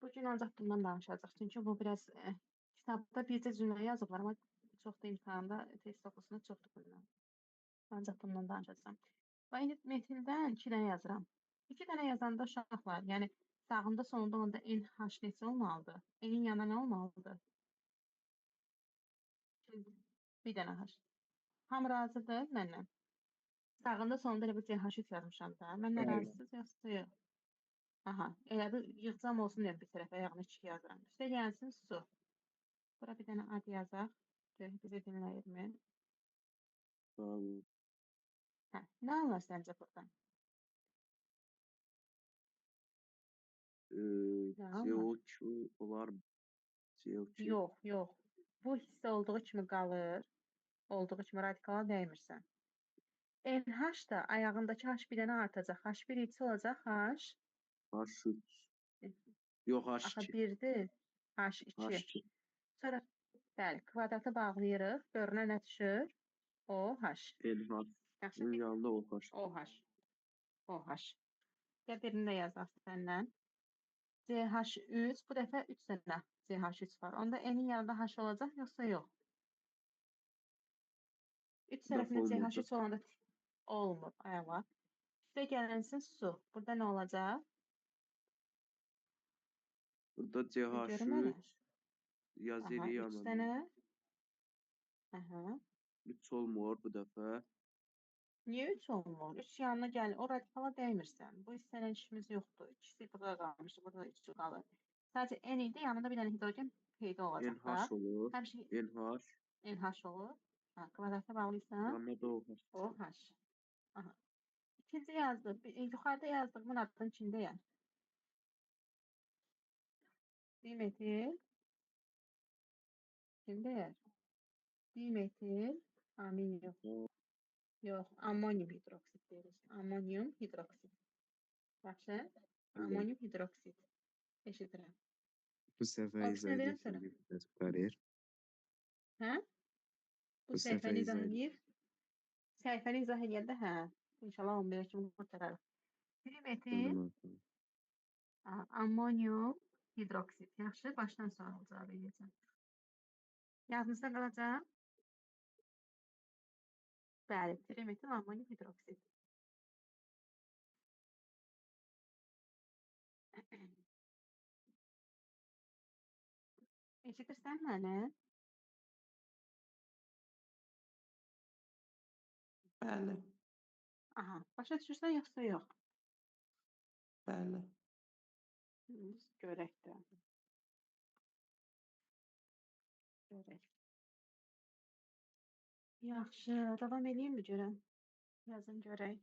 Bugün ancaq bundan danışacağıq. Çünki bu biraz kitabda bircə cümlə yazıblar, amma çox da imtahanda test oxusunda çoxdur bundan. Ancaq bundan danışacağam. Və indi metildən 2 dənə yazıram. 2 dənə yazanda uşaqlar, yəni sağında sonunda onda NH neçə olmalıdır? N-in yanına nə olmalıdır? Bir dənə H. Hamı razıdır mənlə? Sağında sonunda elə bir CH3 yazmışam da. Mənlə Bəli. razısınız yoxsa yox? Aha, elə bir yığcam olsun deyə bir tərəfə ayağını 2 yazıram. Üstə gəlsin su. Bura bir dənə ad yazaq. Görək bizə dinləyirmi? Tamam. Hə, nə anlar səncə buradan? Nə anlar? CO2 olar. CO2. Yox, yox. Bu hissə olduğu kimi qalır. Olduğu kimi radikala dəymirsən. NH da ayağındakı H bir dənə artacaq. H1 içi olacaq H. H3. Yox, Axı H2. 1-dir. H2. H2. Sonra bəli, kvadratı bağlayırıq. Görünə nə düşür? OH. NH. Yaxşı, Bunun yanında OH. OH. OH. Ya birini də yazaq səndən. CH3, bu dəfə 3 dənə CH3 var. Onda N-in yanında H olacaq, yoxsa yox? 3 Bu dəfə tərəfində olmayacaq. CH3 olanda olmur, ayağa. Üstə gələnsin su. Burada nə olacaq? Burada Görüm mənə. CH3 yazır Aha, 3 yanında. dənə. Aha. 3 olmur bu dəfə. Niyə 3 olmur? 3 yanına gəlir. O radikala dəymirsən. Bu hissənin işimiz yoxdur. İkisi burada qalmış, burada 3 qalır. Sadəcə N idi, yanında bir dənə hidrogen peyda olacaq. NH olur. Həmişə NH. NH olur. Ha, kvadrata bağlıysan Yanında da OH. OH. Aha. İkinci yazdıq. Yuxarıda yazdığımın adının içindəyəm. Dimetil. Kimdəyər? Dimetil. Aminium. Yox, ammonium hidroksid deyirik. Ammonium hidroksid. Yaxşı? Ammonium hidroksid. Eşidirəm. Bu səfər O izah birisini edirsən verirəm biraz Karir. Hə? Bu Bu səfər səhifəni izah izah edir. Səhifəni izah edəndə hə. İnşallah 11 kimi qurtararıq. Dimetil. edirsən. Ammonium hidroksid. Yaxşı, başdan sual cavab edəcəm. Yadınızda qalacaq? Bəli, trimetil ammonium hidroksid. Eşidirsən məni? Bəli, Aha, başa düşürsən yoxsa yox? bəli. Görək də. Görək. Yaxşı, davam edeyim mi görəm? Yazın görək.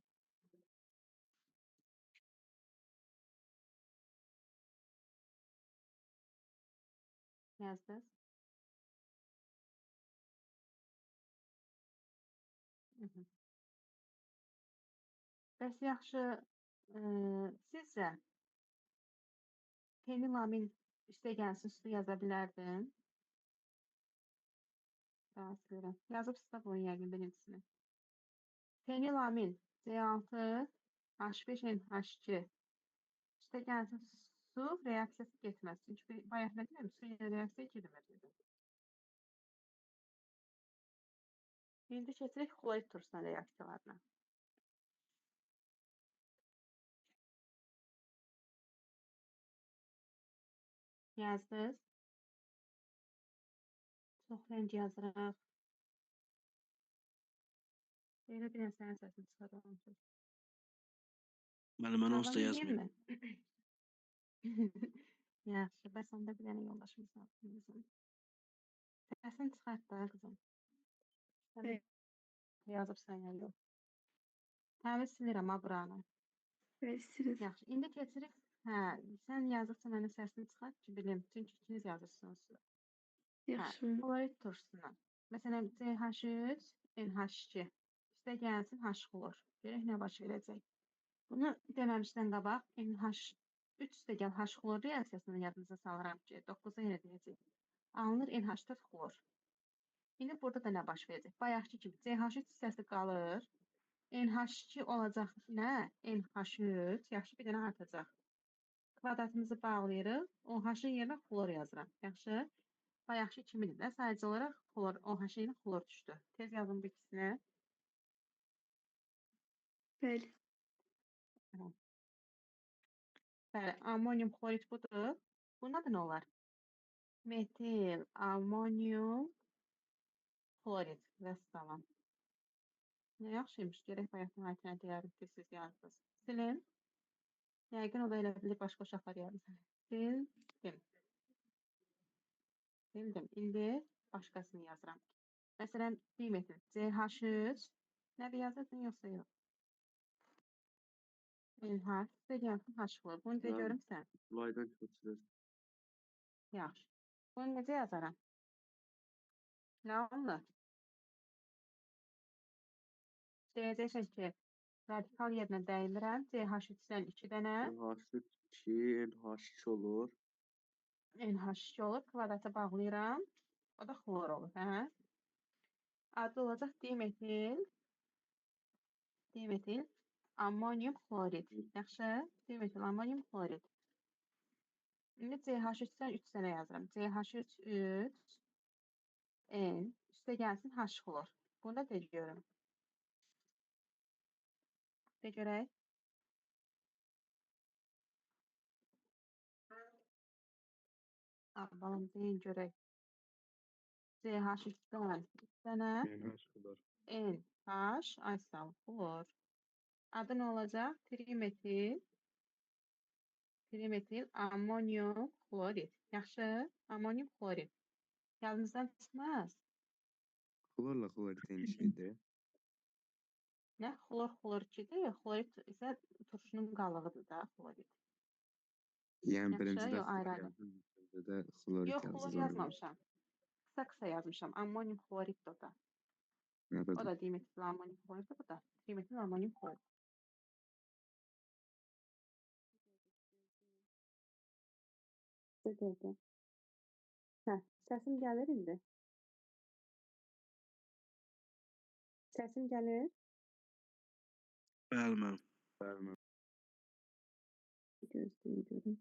Yazdınız. Bəs yaxşı, sizcə fenilamin üstə gəlsin, üstə yaza bilərdin? Daha söyləyirəm. Yazıbsınız da bunun yəqin birincisini. Fenilamin C6 H5NH2 üstə gəlsin su reaksiyası getməz. Çünki bayaq nə deyirəm, su ilə reaksiya girmir dedim. İndi keçirik xlorid turşunan reaksiyalarına. Yazdınız. Çox rəng yazıraq. Elə bir sənin səsini çıxaralım. Müəllimə usta yazmayın. Yaxşı, bəs onda bir dənə yoldaşımız var. Səsini çıxart da qızım. Yazıbsan ya yox. Təmiz silirəm ha buranı. Bilirsiniz. Yaxşı, indi keçirik. Hə, sən yazdıqca mənim səsini çıxart ki, bilim. Çünki ikiniz yazırsınız. Yaxşı. Hə, xlorid turşusuna. Məsələn, CH3, NH2. Üstə gəlsin H xlor. Görək nə baş verəcək. Bunu deməmişdən qabaq NH3 üstə gəl H xlor reaksiyasını yadınıza salıram ki, 9-a yenə deyəcək. Alınır NH4 xlor. İndi burada da nə baş verəcək? Bayaqki kimi CH3 hissəsi qalır. NH2 olacaq nə? NH3, yaxşı bir dənə artacaq. kvadratımızı bağlayırıq. OH-ın yerinə xlor yazıram. Yaxşı. Bayaqki kimidir də. Sadəcə olaraq xlor, OH yerinə xlor düşdü. Tez yazın bu ikisini. Bəli. Bəli, ammonium xlorid budur. Bunun adı nə olar? Metil ammonium xlorid. Vəssalam. Nə yaxşıymış. Gərək bayaqdan aytına deyərim ki, siz yazdınız. Silin. Yəqin o da elə bilir başqa uşaqlar yazdı. Sildim. Sildim. İndi başqasını yazıram. Məsələn, dimetil CH3 nədir yazırdın yoxsa yox? NH de gəlsin H-xlor. Bunu da Bəli. görüm sən. Laydan köçürür. Yaxşı. Bunu necə yazaram? Nə olur? Deyəcəksən ki, radikal yerinə dəymirəm. CH3-dən 2 dənə NH3 2, NH2 olur. NH2 olur. Kvadrata bağlayıram. O da xlor olur. Hə? Adı olacaq dimetil. Dimetil ammonium xlorid. Yaxşı? Dimetil ammonium xlorid. İndi CH3-dən 3 dənə yazıram. CH3 3 N üstə gəlsin H-xlor. Bunu da de görüm. De görək. Bakalım deyin görək. CH3'den 3 dənə NH xlor. NH aysal xlor. Adı nə olacaq? Trimetil ammonium xlorid. Yaxşı? Ammonium xlorid. Yadınızdan çıxmaz. Xlorla xlorid eyni şeydir. Nə? Xlor 2-dir. Xlorid isə turşunun qalığıdır da xlorid. Yəni Yaxşı, birincidə yox, xlor ayrı-ayrı. yazdım, ikincidə də xlorid Yox, xlor yazdım. yazmamışam. Qısa yazmışam. Ammonium xlorid o da. Nə O bildim. da dimetil ammonium xlorid, bu da dimetil ammonium xlorid. Dedi. Hə, səsim gəlir indi. Səsim gəlir. Bəli, mən. Bəli. Gözlüyü görüm.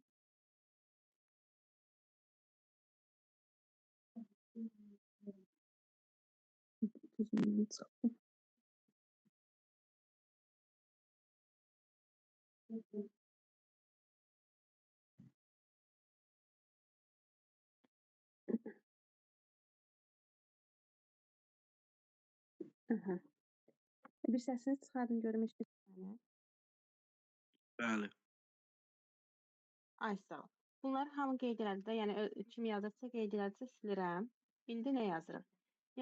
Düzünü çıxdı. Aha. Bir səsini çıxardın görüm eşidirsən. Bəli. Ay sağ ol. Bunları hamı qeyd elədi də, yəni kim yazırsa qeyd elədisə silirəm. İndi nə yazırıq?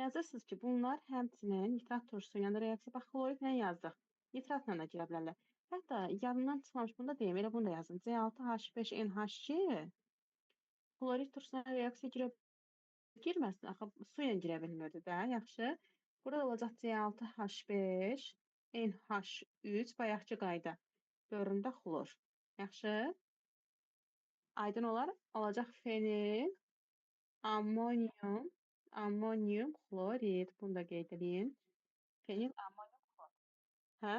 Yazırsınız ki, bunlar həmçinin nitrat turşusu ilə reaksiya bax xloridlə yazdıq. Nitratla da girə bilərlər. Hətta yadımdan çıxmamış bunu da deyim, elə bunu da yazın. C6H5NH2 xlorid turşusuna reaksiya girməsin. Axı su ilə girə bilmirdi də, yaxşı. Burada olacaq C6H5 NH3 bayaqçı qayda. Göründə xlor. Yaxşı. Aydın olar, olacaq fenil, ammonium xlorid. Bunu da qeyd edeyim. Fenil, ammonium xlorid. Hə?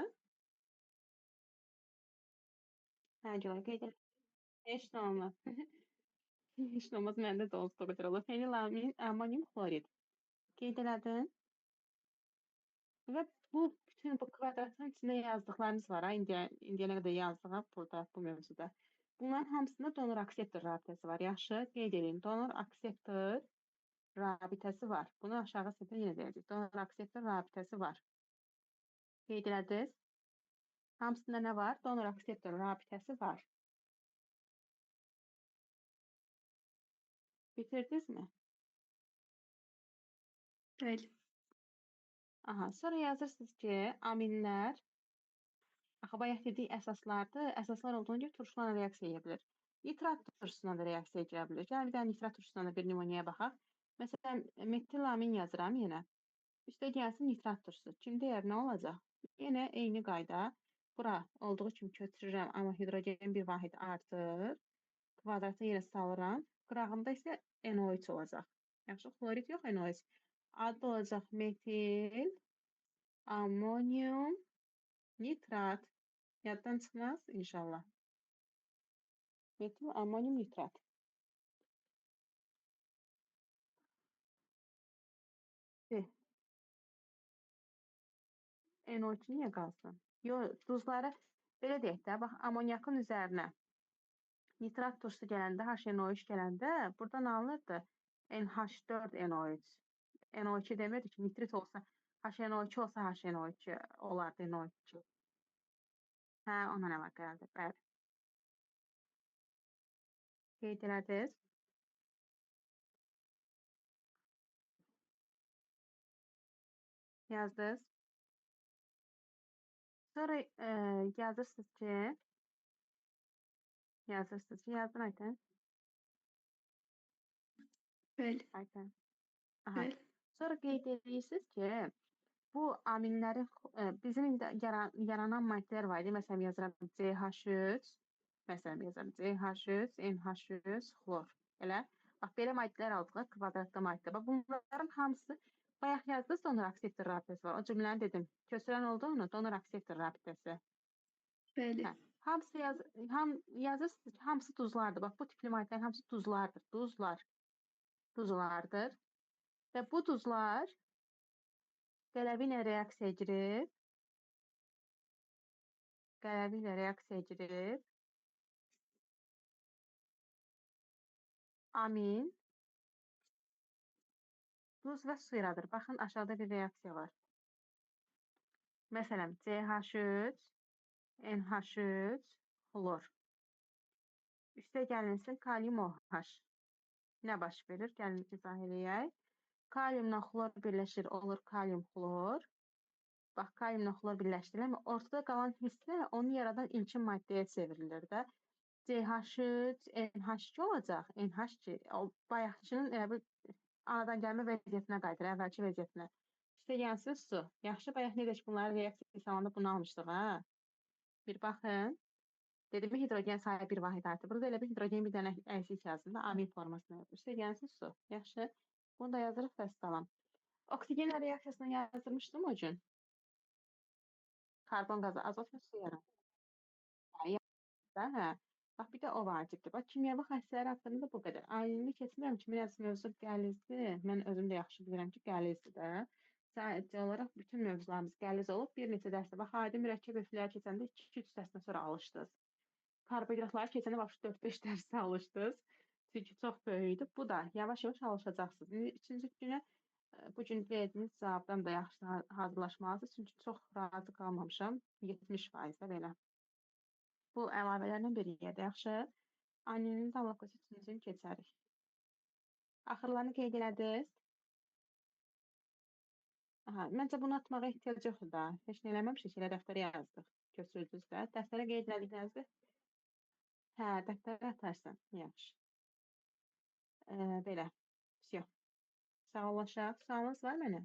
Hə, görə qeyd edeyim. Heç nə olmaz. Heç nə olmaz, məndə də olsa o qədər olur. Fenil, ammonium xlorid. Qeyd elədin. Və bütün bu kvadratın içində yazdıqlarımız var. İndiyənə qədər yazdığım burada, bu mövzuda. Bunların hamısında donor akseptor rabitəsi var. Yaxşı, qeyd edin. Donor akseptor rabitəsi var. Bunu aşağı sətirdə yenə deyəcək. Donor akseptor rabitəsi var. Qeyd elədiniz. Hamısında nə var? Donor akseptor rabitəsi var. Bitirdinizmi? Bəli. Aha, sonra yazırsınız ki, aminlər axı bayaq dedik əsaslardır. Əsaslar olduğuna görə turşularla reaksiya edə bilir. Nitrat turşusuna da reaksiya edə bilir. Gəlin bir dənə nitrat turşusuna da bir nümunəyə baxaq. Məsələn, metilamin yazıram yenə. Üstə gəlsin nitrat turşusu. Kim deyər nə olacaq? Yenə eyni qayda. Bura olduğu kimi köçürürəm, amma hidrogen bir vahid artır. Kvadratı yerə salıram. Qırağında isə NO3 olacaq. Yaxşı, xlorid yox, NO3. Adı olacaq metil, ammonium, nitrat. Yaddan çıxmaz inşallah. Metil amonyum nitrat. B. NO2 niyə qalsın? Yox, duzları belə deyək də, bax amonyakın üzərinə nitrat turşusu gələndə, HNO3 gələndə buradan alınırdı NH4NO3. NO2 demirdi ki, nitrit olsa HNO2 olsa HNO2 olardı NO2. Hə, ondan əlaqəlidir. Bəli. Qeyd elədiniz. Yazdınız. Sonra yazırsınız ki, yazdın Ayten. Bəli. Ayten. Aha. Bəli. Sonra qeyd edirsiniz ki, bu aminlərin bizim indi yaranan maddələr var idi. Məsələn, yazıram CH3, CH3, NH3, xlor. Elə. Bax, belə maddələr aldıq, kvadratda maddə. Bax, bunların hamısı bayaq yazdınız donor akseptor rabitəsi var. O cümləni dedim. Köçürən oldu onu, donor akseptor rabitəsi. Bəli. Hə. Hamısı yazırsınız ki, hamısı duzlardır. Bax, bu tipli maddələrin hamısı duzlardır. Duzlardır. Və bu duzlar qələvi ilə reaksiya girib, amin, duz və su yaradır. Baxın, aşağıda bir reaksiya var. Məsələn, CH3, NH3, xlor. Üstə gəlinsin kalium OH. Nə baş verir? Gəlin izah eləyək. Kaliumla xlor birləşir, olur kalium xlor. Bax, kaliumla xlor birləşdirilir. Ortada qalan hissə onu yaradan ilkin maddəyə çevrilir də. CH3, NH2 olacaq. NH2, o bayaqçının elə bir anadan gəlmə vəziyyətinə qayıdır, əvvəlki vəziyyətinə. İşte gəlsin su. Yaxşı, bayaq nə dedik, bunları reaksiya salanda bunu almışdıq, ha? Bir baxın. Dedim, hidrogen sayı bir vahid artı. Burada elə bir hidrogen bir dənə əksik yazında amin formasına yazır. İşte gəlsin su. Yaxşı. Bunu da yazırıq və salam. Oksigenlə reaksiyasına yazdırmışdım o gün. Karbon qazı, azot və su yaradır. Hə. Bax, bir də o vacibdir. Bax, kimyəvi xassələri haqqında da bu qədər. Alimini keçmirəm ki, biraz mövzu qəlizdir. Mən özüm də yaxşı bilirəm ki, qəlizdir də. Sadəcə olaraq bütün mövzularımız qəliz olub. Bir neçə dərsdə, bax, adi mürəkkəb öfləri keçəndə 2-3 dərsdən sonra alışdınız. Karbohidratları keçəndə bax, 4-5 dərsdə alışdınız. Çünki çox böyükdür. Bu da yavaş-yavaş alışacaqsınız. İkinci günə bu gün verdiyiniz cavabdan da yaxşı hazırlaşmalısınız. Çünki çox razı qalmamışam. 70% də belə. Bu əlavələrlə birlikdə yaxşı. Annenin davlaqası üçüncünü keçərik. Axırlarını qeyd elədiniz. Aha, məncə bunu atmağa ehtiyac yoxdur da. Heç nə eləməmişik, elə dəftərə yazdıq. Köçürdünüz də. Dəftərə qeyd elədiklərinizi. Hə, dəftərə atarsan. Yaxşı. Belə. Всё. Sağollaşaq. Sualınız var mənə?